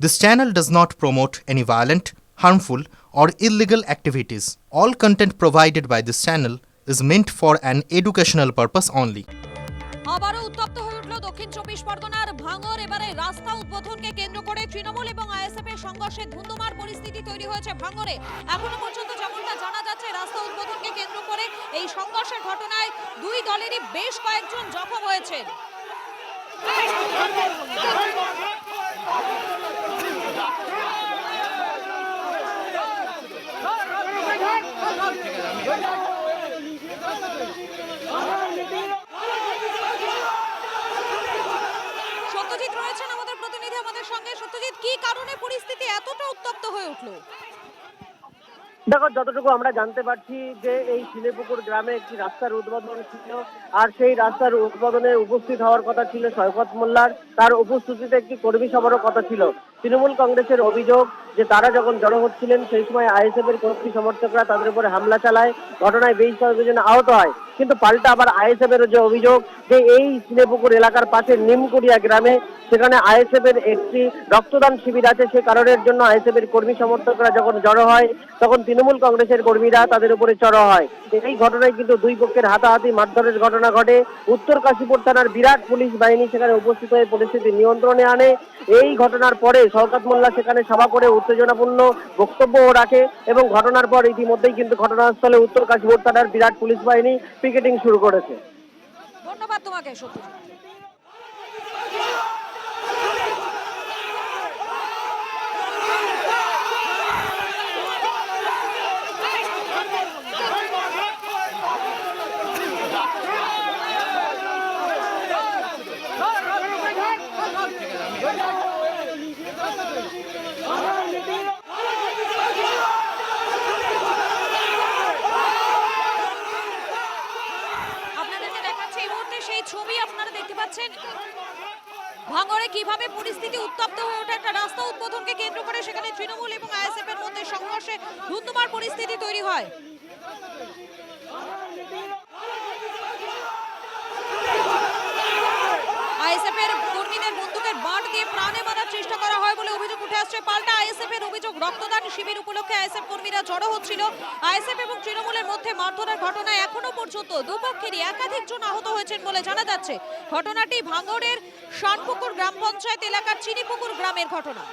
This channel does not promote any violent, harmful, or illegal activities. All content provided by this channel is meant for an educational purpose only. আবারও উত্তপ্ত হয়ে উঠল দক্ষিণ চব্বিশ পরগনার ভাঙর। এবারে রাস্তা উদ্বোধনকে কেন্দ্র করে তৃণমূল এবং আইএসএফ এর সংঘর্ষে ধুন্ধুমার পরিস্থিতি তৈরি হয়েছে ভাঙরে। এখনো পর্যন্ত যেমনটা জানা যাচ্ছে, রাস্তা উদ্বোধনকে কেন্দ্র করে এই সংঘর্ষের ঘটনায় দুই দলেরই বেশ কয়েকজন জখম হয়েছেন। সত্যজিৎ রয়েছেন আমাদের প্রতিনিধি আমাদের সঙ্গে। সত্যজিৎ, কি কারণে পরিস্থিতি এতটা উত্তপ্ত হয়ে উঠলো? দেখো, যতটুকু আমরা জানতে পারছি যে এই শিলেপুকুর গ্রামে একটি রাস্তার উদ্বোধন ছিল, আর সেই রাস্তার উদ্বোধনে উপস্থিত হওয়ার কথা ছিল শওকত মোল্লার। তার উপস্থিতিতে একটি কর্মী সভারও কথা ছিল। তৃণমূল কংগ্রেসের অভিযোগ যে তারা যখন জড়ো হচ্ছিলেন সেই সময় আইএসএফ এর কর্মী সমর্থকরা তাদের উপরে হামলা চালায়, ঘটনায় বেশ কয়েকজন আহত হয়। কিন্তু পাল্টা আবার আইএসএফ এর যে অভিযোগ যে এই শিলেপুকুর এলাকার পাশে নিমকুড়িয়া গ্রামে সেখানে আইএসএফ এর একটি রক্তদান শিবির আছে, সে কারণের জন্য আইএসএফ এর কর্মী সমর্থকরা যখন জড়ো হয় তখন তৃণমূল কংগ্রেসের কর্মীরা তাদের উপরে চড়াও হয়। এই ঘটনায় কিন্তু দুই পক্ষের হাতাহাতি মারধরের ঘটনা ঘটে। উত্তর কাশীপুর থানার বিরাট পুলিশ বাহিনী সেখানে উপস্থিত হয়ে পরিস্থিতি নিয়ন্ত্রণে আনে। এই ঘটনার পরে শওকত মোল্লা সেখানে সভা করে উত্তেজনাপূর্ণ বক্তব্যও রাখে এবং ঘটনার পর ইতিমধ্যেই কিন্তু ঘটনাস্থলে উত্তর কাশীপুর থানার বিরাট পুলিশ বাহিনী পিকেটিং শুরু করেছে। ধন্যবাদ তোমাকে সত্যজিৎ। সেই ছবি আপনারা দেখতে পাচ্ছেন ভাঙড়ে কিভাবে পরিস্থিতি উত্তপ্ত হয়ে ওঠে। একটা রাস্তা উদ্বোধনকে কেন্দ্র করে সেখানে তৃণমূল এবং আইএসএফ এর মধ্যে সংঘর্ষে ধুন্ধুমার পরিস্থিতি তৈরি হয়। আইএসএফ এর কর্মীদের বন্দুকের বাঁট দিয়ে প্রাণে মারার চেষ্টা করা হয় বলে অভিযোগ উঠে আসছে। পাল্টা আইএসএফ এর অভিযোগ, রক্তদান শিবির উপলক্ষে আইএসএফ কর্মীরা জড়ো হচ্ছিল। আইএসএফ এবং তৃণমূলের মধ্যে মারধরের ঘটনায় এখনো পর্যন্ত দুপক্ষেরই একাধিক জন আহত হয়েছেন বলে জানা যাচ্ছে। ঘটনাটি ভাঙড়ের শানপুকুর গ্রাম পঞ্চায়েত এলাকার চিনিপুকুর গ্রামের ঘটনা।